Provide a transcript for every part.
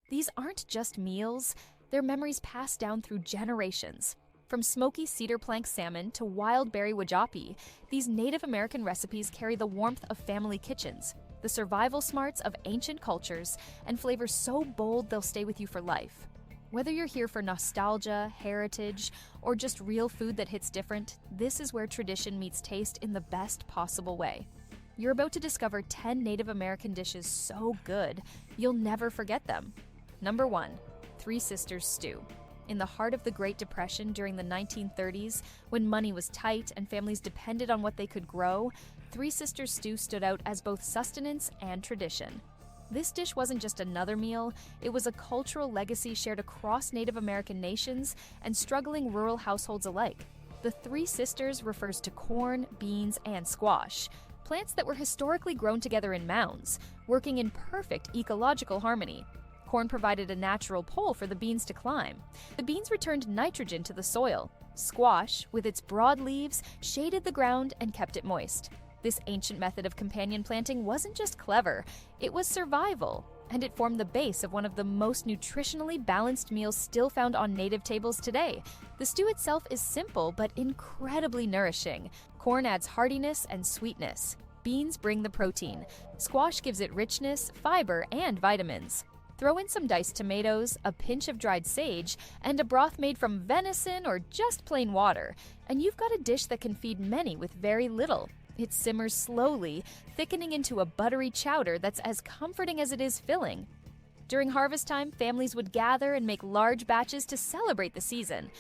These aren't just meals, they're memories passed down through generations. From smoky cedar plank salmon to wild berry Wajapi, these Native American recipes carry the warmth of family kitchens, the survival smarts of ancient cultures, and flavors so bold they'll stay with you for life. Whether you're here for nostalgia, heritage, or just real food that hits different, this is where tradition meets taste in the best possible way. You're about to discover 10 Native American dishes so good, you'll never forget them. Number 1. Three Sisters Stew. In the heart of the Great Depression during the 1930s, when money was tight and families depended on what they could grow, Three Sisters Stew stood out as both sustenance and tradition. This dish wasn't just another meal, it was a cultural legacy shared across Native American nations and struggling rural households alike. The Three Sisters refers to corn, beans, and squash, plants that were historically grown together in mounds, working in perfect ecological harmony. Corn provided a natural pole for the beans to climb. The beans returned nitrogen to the soil. Squash, with its broad leaves, shaded the ground and kept it moist. This ancient method of companion planting wasn't just clever, it was survival, and it formed the base of one of the most nutritionally balanced meals still found on native tables today. The stew itself is simple but incredibly nourishing. Corn adds heartiness and sweetness. Beans bring the protein. Squash gives it richness, fiber, and vitamins. Throw in some diced tomatoes, a pinch of dried sage, and a broth made from venison or just plain water, and you've got a dish that can feed many with very little. It simmers slowly, thickening into a buttery chowder that's as comforting as it is filling. During harvest time, families would gather and make large batches to celebrate the season.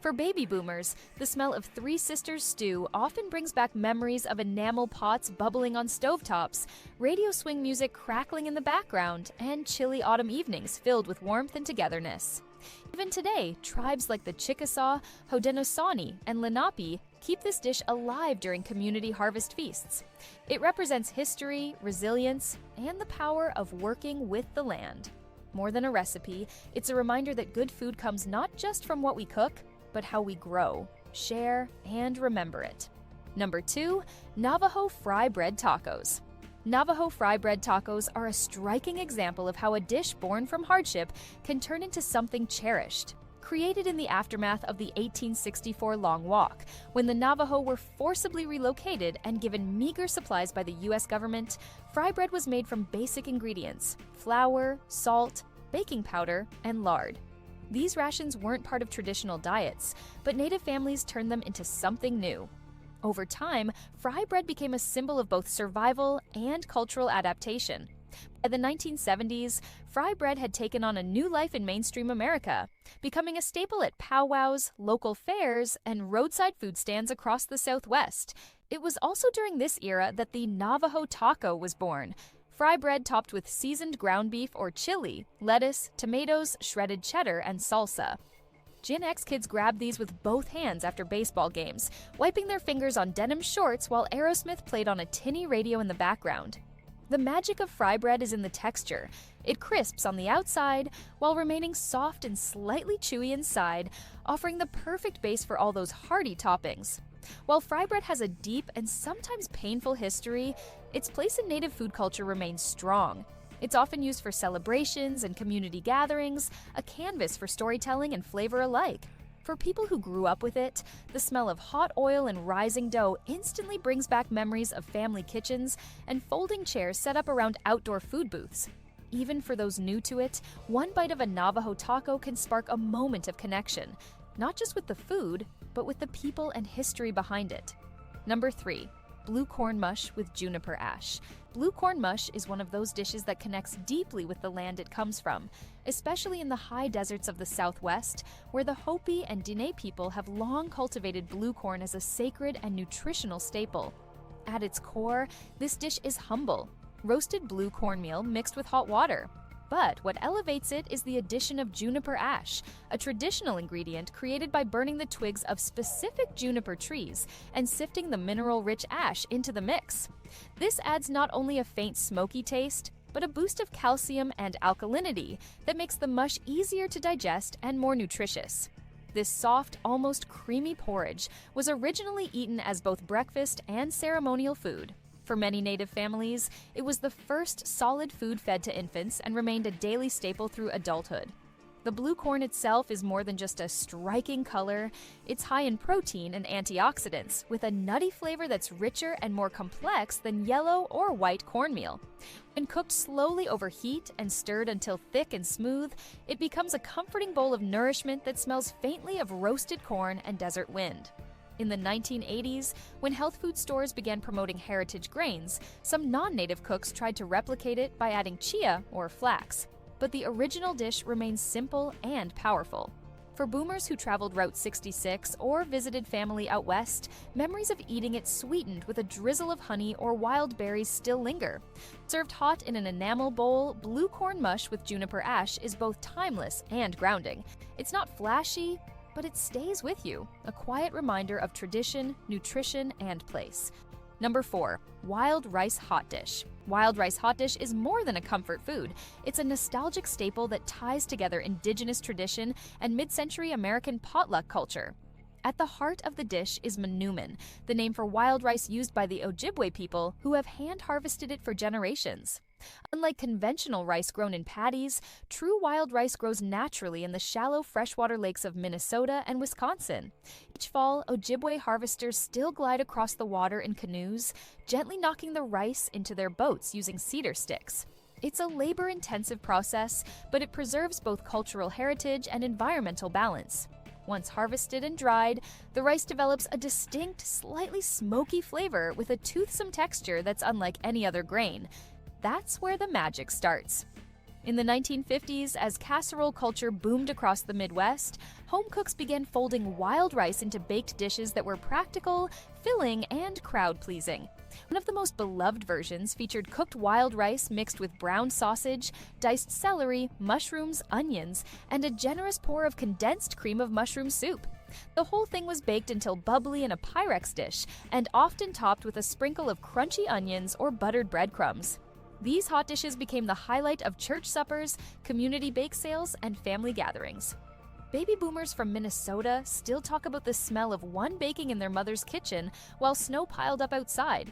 For baby boomers, the smell of Three Sisters stew often brings back memories of enamel pots bubbling on stovetops, radio swing music crackling in the background, and chilly autumn evenings filled with warmth and togetherness. Even today, tribes like the Chickasaw, Haudenosaunee, and Lenape keep this dish alive during community harvest feasts. It represents history, resilience, and the power of working with the land. More than a recipe, it's a reminder that good food comes not just from what we cook, but how we grow, share, and remember it. Number 2, Navajo Fry Bread Tacos. Navajo Fry Bread Tacos are a striking example of how a dish born from hardship can turn into something cherished. Created in the aftermath of the 1864 Long Walk, when the Navajo were forcibly relocated and given meager supplies by the U.S. government, fry bread was made from basic ingredients: flour, salt, baking powder, and lard. These rations weren't part of traditional diets, but Native families turned them into something new. Over time, fry bread became a symbol of both survival and cultural adaptation. By the 1970s, fry bread had taken on a new life in mainstream America, becoming a staple at powwows, local fairs, and roadside food stands across the Southwest. It was also during this era that the Navajo taco was born. Fry bread topped with seasoned ground beef or chili, lettuce, tomatoes, shredded cheddar, and salsa. Gen X kids grabbed these with both hands after baseball games, wiping their fingers on denim shorts while Aerosmith played on a tinny radio in the background. The magic of fry bread is in the texture. It crisps on the outside while remaining soft and slightly chewy inside, offering the perfect base for all those hearty toppings. While fry bread has a deep and sometimes painful history, its place in Native food culture remains strong. It's often used for celebrations and community gatherings, a canvas for storytelling and flavor alike. For people who grew up with it, the smell of hot oil and rising dough instantly brings back memories of family kitchens and folding chairs set up around outdoor food booths. Even for those new to it, one bite of a Navajo taco can spark a moment of connection, not just with the food, but with the people and history behind it. Number 3. Blue corn mush with juniper ash. Blue corn mush is one of those dishes that connects deeply with the land it comes from, especially in the high deserts of the Southwest, where the Hopi and Diné people have long cultivated blue corn as a sacred and nutritional staple. At its core, this dish is humble: roasted blue cornmeal mixed with hot water. But what elevates it is the addition of juniper ash, a traditional ingredient created by burning the twigs of specific juniper trees and sifting the mineral-rich ash into the mix. This adds not only a faint smoky taste, but a boost of calcium and alkalinity that makes the mush easier to digest and more nutritious. This soft, almost creamy porridge was originally eaten as both breakfast and ceremonial food. For many Native families, it was the first solid food fed to infants and remained a daily staple through adulthood. The blue corn itself is more than just a striking color. It's high in protein and antioxidants, with a nutty flavor that's richer and more complex than yellow or white cornmeal. When cooked slowly over heat and stirred until thick and smooth, it becomes a comforting bowl of nourishment that smells faintly of roasted corn and desert wind. In the 1980s, when health food stores began promoting heritage grains, some non-native cooks tried to replicate it by adding chia or flax. But the original dish remains simple and powerful. For boomers who traveled Route 66 or visited family out west, memories of eating it sweetened with a drizzle of honey or wild berries still linger. Served hot in an enamel bowl, blue corn mush with juniper ash is both timeless and grounding. It's not flashy, but it stays with you, a quiet reminder of tradition, nutrition, and place. Number 4. Wild rice hot dish. Wild rice hot dish is more than a comfort food. It's a nostalgic staple that ties together indigenous tradition and mid-century American potluck culture. At the heart of the dish is manuman, the name for wild rice used by the Ojibwe people who have hand-harvested it for generations. Unlike conventional rice grown in paddies, true wild rice grows naturally in the shallow freshwater lakes of Minnesota and Wisconsin. Each fall, Ojibwe harvesters still glide across the water in canoes, gently knocking the rice into their boats using cedar sticks. It's a labor-intensive process, but it preserves both cultural heritage and environmental balance. Once harvested and dried, the rice develops a distinct, slightly smoky flavor with a toothsome texture that's unlike any other grain. That's where the magic starts. In the 1950s, as casserole culture boomed across the Midwest, home cooks began folding wild rice into baked dishes that were practical, filling, and crowd-pleasing. One of the most beloved versions featured cooked wild rice mixed with brown sausage, diced celery, mushrooms, onions, and a generous pour of condensed cream of mushroom soup. The whole thing was baked until bubbly in a Pyrex dish, and often topped with a sprinkle of crunchy onions or buttered breadcrumbs. These hot dishes became the highlight of church suppers, community bake sales, and family gatherings. Baby boomers from Minnesota still talk about the smell of one baking in their mother's kitchen while snow piled up outside.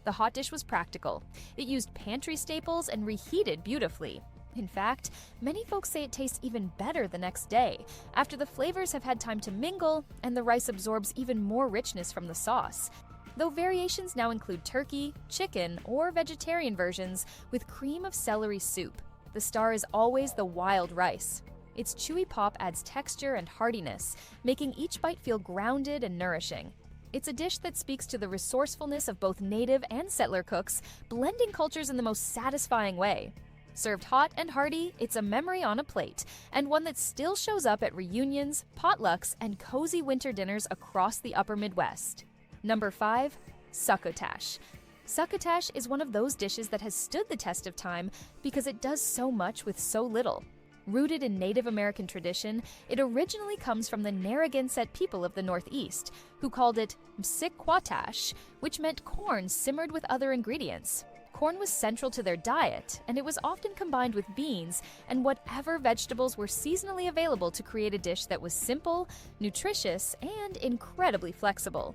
The hot dish was practical. It used pantry staples and reheated beautifully. In fact, many folks say it tastes even better the next day, after the flavors have had time to mingle and the rice absorbs even more richness from the sauce. Though variations now include turkey, chicken, or vegetarian versions with cream of celery soup, the star is always the wild rice. Its chewy pop adds texture and heartiness, making each bite feel grounded and nourishing. It's a dish that speaks to the resourcefulness of both native and settler cooks, blending cultures in the most satisfying way. Served hot and hearty, it's a memory on a plate, and one that still shows up at reunions, potlucks, and cozy winter dinners across the upper Midwest. Number 5. Succotash. Succotash is one of those dishes that has stood the test of time because it does so much with so little. Rooted in Native American tradition, it originally comes from the Narragansett people of the Northeast, who called it msikwatash, which meant corn simmered with other ingredients. Corn was central to their diet, and it was often combined with beans and whatever vegetables were seasonally available to create a dish that was simple, nutritious, and incredibly flexible.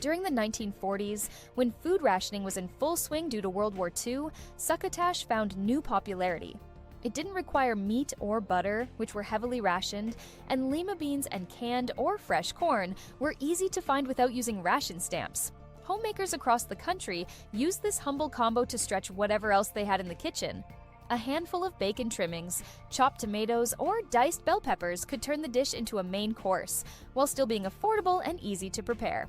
During the 1940s, when food rationing was in full swing due to World War II, succotash found new popularity. It didn't require meat or butter, which were heavily rationed, and lima beans and canned or fresh corn were easy to find without using ration stamps. Homemakers across the country used this humble combo to stretch whatever else they had in the kitchen. A handful of bacon trimmings, chopped tomatoes, or diced bell peppers could turn the dish into a main course, while still being affordable and easy to prepare.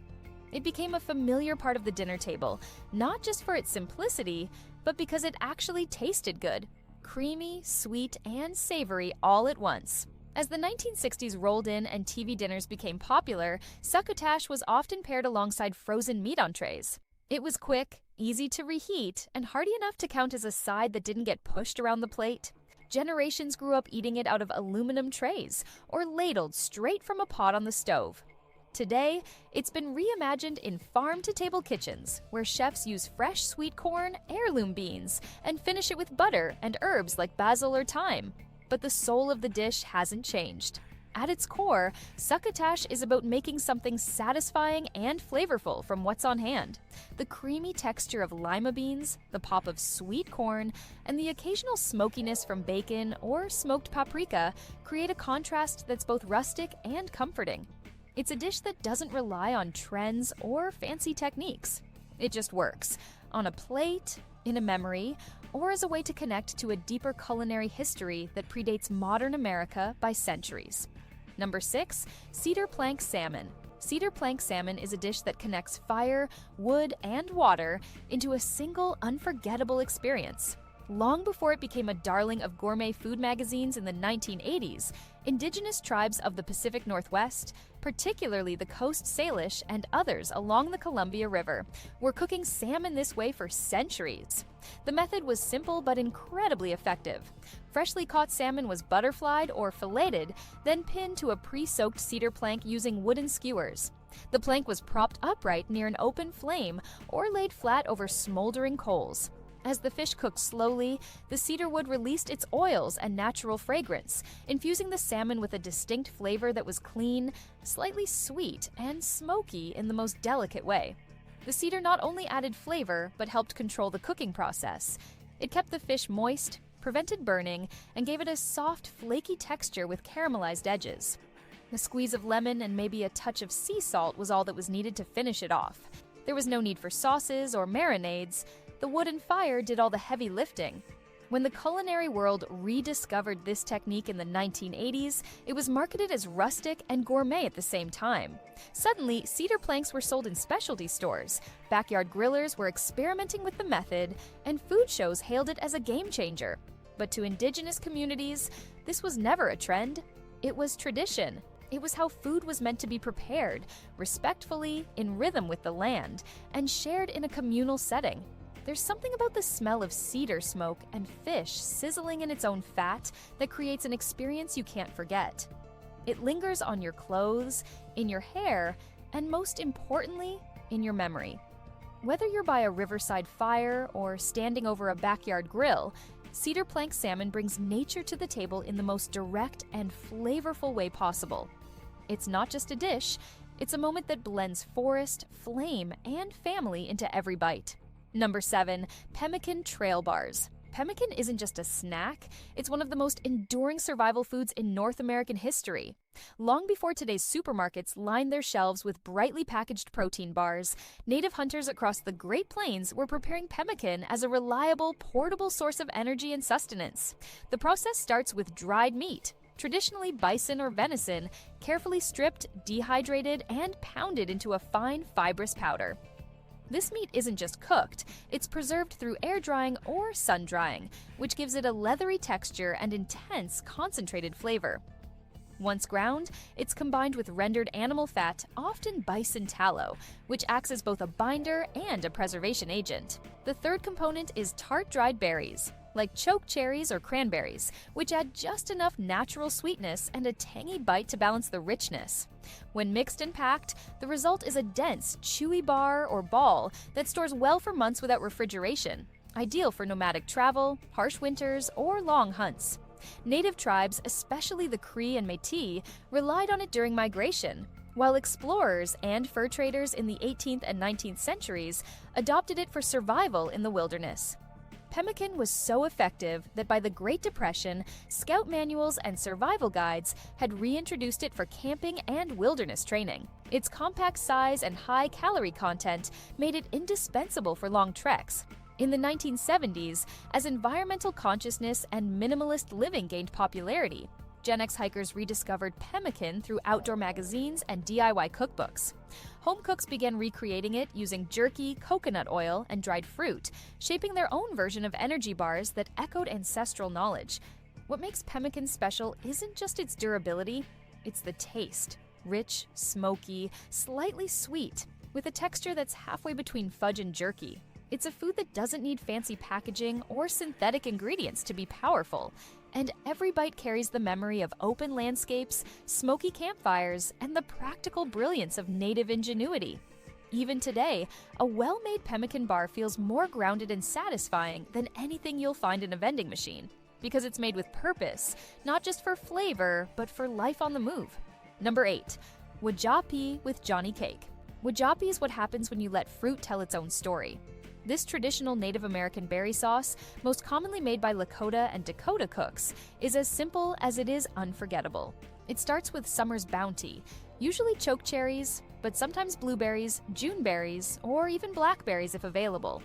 It became a familiar part of the dinner table, not just for its simplicity, but because it actually tasted good. Creamy, sweet, and savory all at once. As the 1960s rolled in and TV dinners became popular, succotash was often paired alongside frozen meat entrees. It was quick, easy to reheat, and hearty enough to count as a side that didn't get pushed around the plate. Generations grew up eating it out of aluminum trays or ladled straight from a pot on the stove. Today, it's been reimagined in farm-to-table kitchens, where chefs use fresh sweet corn, heirloom beans, and finish it with butter and herbs like basil or thyme. But the soul of the dish hasn't changed. At its core, succotash is about making something satisfying and flavorful from what's on hand. The creamy texture of lima beans, the pop of sweet corn, and the occasional smokiness from bacon or smoked paprika create a contrast that's both rustic and comforting. It's a dish that doesn't rely on trends or fancy techniques. It just works, on a plate, in a memory, or as a way to connect to a deeper culinary history that predates modern America by centuries. Number 6, cedar plank salmon. Cedar plank salmon is a dish that connects fire, wood, and water into a single unforgettable experience. Long before it became a darling of gourmet food magazines in the 1980s, indigenous tribes of the Pacific Northwest, particularly the Coast Salish and others along the Columbia River, were cooking salmon this way for centuries. The method was simple but incredibly effective. Freshly caught salmon was butterflied or filleted, then pinned to a pre-soaked cedar plank using wooden skewers. The plank was propped upright near an open flame or laid flat over smoldering coals. As the fish cooked slowly, the cedar wood released its oils and natural fragrance, infusing the salmon with a distinct flavor that was clean, slightly sweet, and smoky in the most delicate way. The cedar not only added flavor, but helped control the cooking process. It kept the fish moist, prevented burning, and gave it a soft, flaky texture with caramelized edges. A squeeze of lemon and maybe a touch of sea salt was all that was needed to finish it off. There was no need for sauces or marinades. The wood and fire did all the heavy lifting. When the culinary world rediscovered this technique in the 1980s, it was marketed as rustic and gourmet at the same time. Suddenly, cedar planks were sold in specialty stores, backyard grillers were experimenting with the method, and food shows hailed it as a game changer. But to indigenous communities, this was never a trend. It was tradition. It was how food was meant to be prepared, respectfully, in rhythm with the land, and shared in a communal setting. There's something about the smell of cedar smoke and fish sizzling in its own fat that creates an experience you can't forget. It lingers on your clothes, in your hair, and most importantly, in your memory. Whether you're by a riverside fire or standing over a backyard grill, cedar plank salmon brings nature to the table in the most direct and flavorful way possible. It's not just a dish, it's a moment that blends forest, flame, and family into every bite. Number 7, Pemmican Trail Bars. Pemmican isn't just a snack, it's one of the most enduring survival foods in North American history. Long before today's supermarkets lined their shelves with brightly packaged protein bars, native hunters across the Great Plains were preparing pemmican as a reliable, portable source of energy and sustenance. The process starts with dried meat, traditionally bison or venison, carefully stripped, dehydrated, and pounded into a fine, fibrous powder. This meat isn't just cooked, it's preserved through air drying or sun drying, which gives it a leathery texture and intense, concentrated flavor. Once ground, it's combined with rendered animal fat, often bison tallow, which acts as both a binder and a preservation agent. The third component is tart dried berries, like choke cherries or cranberries, which add just enough natural sweetness and a tangy bite to balance the richness. When mixed and packed, the result is a dense, chewy bar or ball that stores well for months without refrigeration, ideal for nomadic travel, harsh winters, or long hunts. Native tribes, especially the Cree and Métis, relied on it during migration, while explorers and fur traders in the 18th and 19th centuries adopted it for survival in the wilderness. Pemmican was so effective that by the Great Depression, scout manuals and survival guides had reintroduced it for camping and wilderness training. Its compact size and high calorie content made it indispensable for long treks. In the 1970s, as environmental consciousness and minimalist living gained popularity, Gen X hikers rediscovered pemmican through outdoor magazines and DIY cookbooks. Home cooks began recreating it using jerky, coconut oil, and dried fruit, shaping their own version of energy bars that echoed ancestral knowledge. What makes pemmican special isn't just its durability, it's the taste. Rich, smoky, slightly sweet, with a texture that's halfway between fudge and jerky. It's a food that doesn't need fancy packaging or synthetic ingredients to be powerful, and every bite carries the memory of open landscapes, smoky campfires, and the practical brilliance of native ingenuity. Even today, a well-made pemmican bar feels more grounded and satisfying than anything you'll find in a vending machine. because it's made with purpose, not just for flavor, but for life on the move. Number 8. Wajapi with Johnny Cake. Wajapi is what happens when you let fruit tell its own story. This traditional Native American berry sauce, most commonly made by Lakota and Dakota cooks, is as simple as it is unforgettable. It starts with summer's bounty, usually chokecherries, but sometimes blueberries, Juneberries, or even blackberries if available.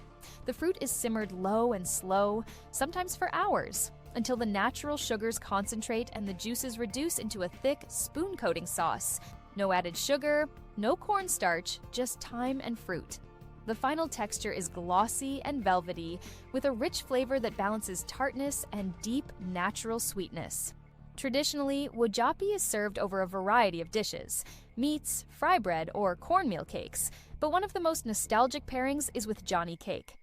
The fruit is simmered low and slow, sometimes for hours, until the natural sugars concentrate and the juices reduce into a thick, spoon-coating sauce. No added sugar, no cornstarch, just thyme and fruit. The final texture is glossy and velvety, with a rich flavor that balances tartness and deep, natural sweetness. Traditionally, Wajapi is served over a variety of dishes, meats, fry bread, or cornmeal cakes, but one of the most nostalgic pairings is with Johnny Cake.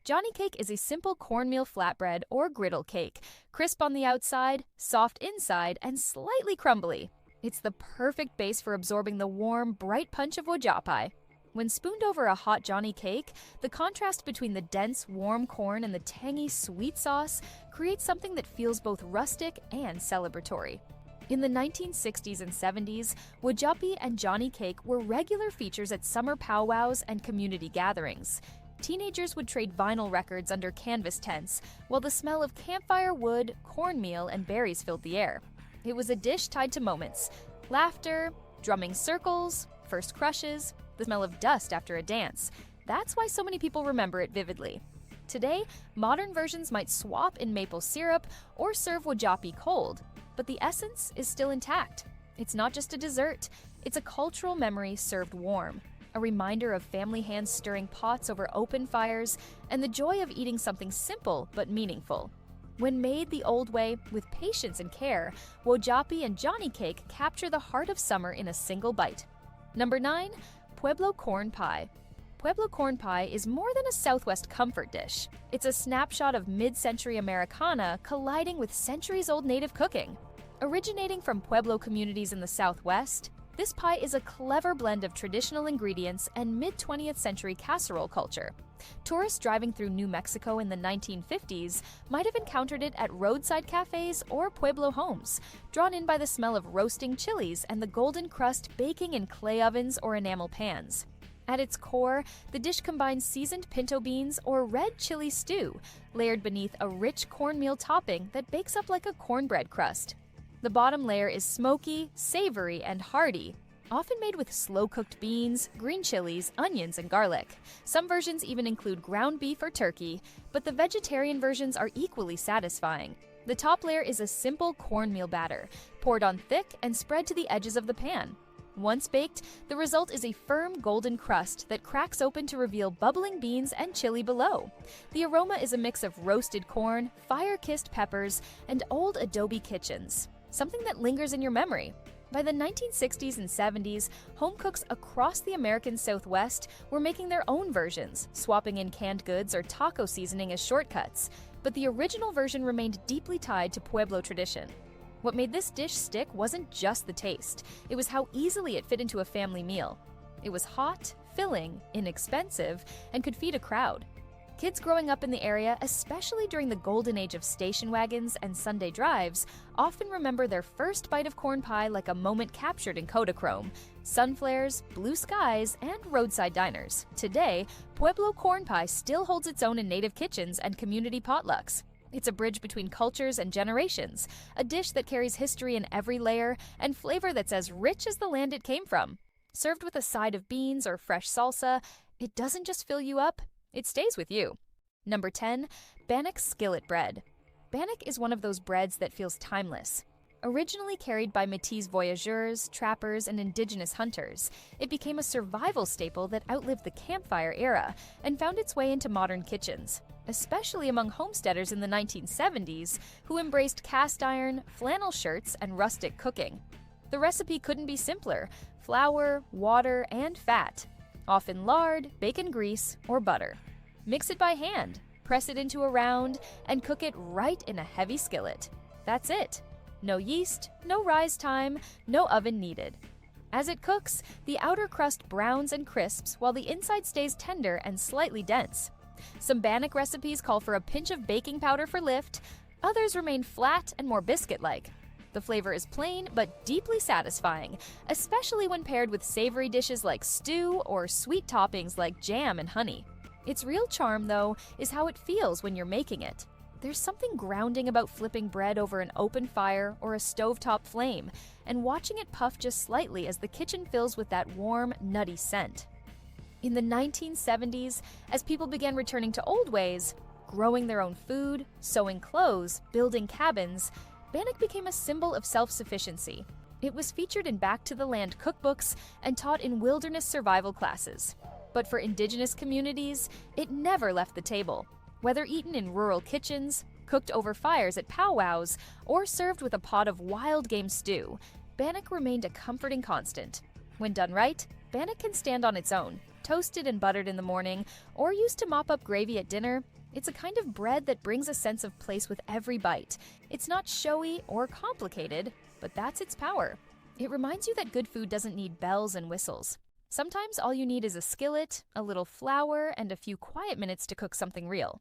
Johnny Cake is a simple cornmeal flatbread or griddle cake, crisp on the outside, soft inside, and slightly crumbly. It's the perfect base for absorbing the warm, bright punch of Wajapi. When spooned over a hot Johnny Cake, the contrast between the dense, warm corn and the tangy, sweet sauce creates something that feels both rustic and celebratory. In the 1960s and 70s, Wajapi and Johnny Cake were regular features at summer powwows and community gatherings. Teenagers would trade vinyl records under canvas tents, while the smell of campfire wood, cornmeal, and berries filled the air. It was a dish tied to moments: laughter, drumming circles, first crushes, the smell of dust after a dance. That's why so many people remember it vividly. Today, modern versions might swap in maple syrup or serve Wajapi cold, but the essence is still intact. It's not just a dessert, it's a cultural memory served warm, a reminder of family hands stirring pots over open fires, and the joy of eating something simple but meaningful. When made the old way, with patience and care, Wajapi and Johnny Cake capture the heart of summer in a single bite. Number 9. Pueblo Corn Pie. Pueblo Corn Pie is more than a Southwest comfort dish. It's a snapshot of mid-century Americana colliding with centuries-old native cooking. Originating from Pueblo communities in the Southwest, this pie is a clever blend of traditional ingredients and mid-20th century casserole culture. Tourists driving through New Mexico in the 1950s might have encountered it at roadside cafes or Pueblo homes, drawn in by the smell of roasting chilies and the golden crust baking in clay ovens or enamel pans. At its core, the dish combines seasoned pinto beans or red chili stew, layered beneath a rich cornmeal topping that bakes up like a cornbread crust. The bottom layer is smoky, savory, and hearty, often made with slow-cooked beans, green chilies, onions, and garlic. Some versions even include ground beef or turkey, but the vegetarian versions are equally satisfying. The top layer is a simple cornmeal batter, poured on thick and spread to the edges of the pan. Once baked, the result is a firm golden crust that cracks open to reveal bubbling beans and chili below. The aroma is a mix of roasted corn, fire-kissed peppers, and old adobe kitchens, something that lingers in your memory. By the 1960s and 70s, home cooks across the American Southwest were making their own versions, swapping in canned goods or taco seasoning as shortcuts, but the original version remained deeply tied to Pueblo tradition. What made this dish stick wasn't just the taste, it was how easily it fit into a family meal. It was hot, filling, inexpensive, and could feed a crowd. Kids growing up in the area, especially during the golden age of station wagons and Sunday drives, often remember their first bite of corn pie like a moment captured in Kodachrome: sun flares, blue skies, and roadside diners. Today, Pueblo Corn Pie still holds its own in native kitchens and community potlucks. It's a bridge between cultures and generations, a dish that carries history in every layer and flavor that's as rich as the land it came from. Served with a side of beans or fresh salsa, it doesn't just fill you up, it stays with you. Number 10. Banick skillet bread. Banick is one of those breads that feels timeless. Originally carried by Métis voyageurs, trappers, and indigenous hunters, it became a survival staple that outlived the campfire era and found its way into modern kitchens, especially among homesteaders in the 1970s who embraced cast iron, flannel shirts, and rustic cooking. The recipe couldn't be simpler: flour, water, and fat, often lard, bacon grease, or butter. Mix it by hand, press it into a round, and cook it right in a heavy skillet. That's it. No yeast, no rise time, no oven needed. As it cooks, the outer crust browns and crisps while the inside stays tender and slightly dense. Some Banick recipes call for a pinch of baking powder for lift, Others remain flat and more biscuit-like. The flavor is plain but deeply satisfying, especially when paired with savory dishes like stew or sweet toppings like jam and honey. Its real charm, though, is how it feels when you're making it. There's something grounding about flipping bread over an open fire or a stovetop flame, and watching it puff just slightly as the kitchen fills with that warm, nutty scent. In the 1970s, as people began returning to old ways, growing their own food, sewing clothes, building cabins, Banick became a symbol of self-sufficiency. It was featured in back-to-the-land cookbooks and taught in wilderness survival classes. But for indigenous communities, it never left the table. Whether eaten in rural kitchens, cooked over fires at powwows, or served with a pot of wild game stew, Banick remained a comforting constant. When done right, Banick can stand on its own. Toasted and buttered in the morning, or used to mop up gravy at dinner, it's a kind of bread that brings a sense of place with every bite. It's not showy or complicated, but that's its power. It reminds you that good food doesn't need bells and whistles. Sometimes all you need is a skillet, a little flour, and a few quiet minutes to cook something real.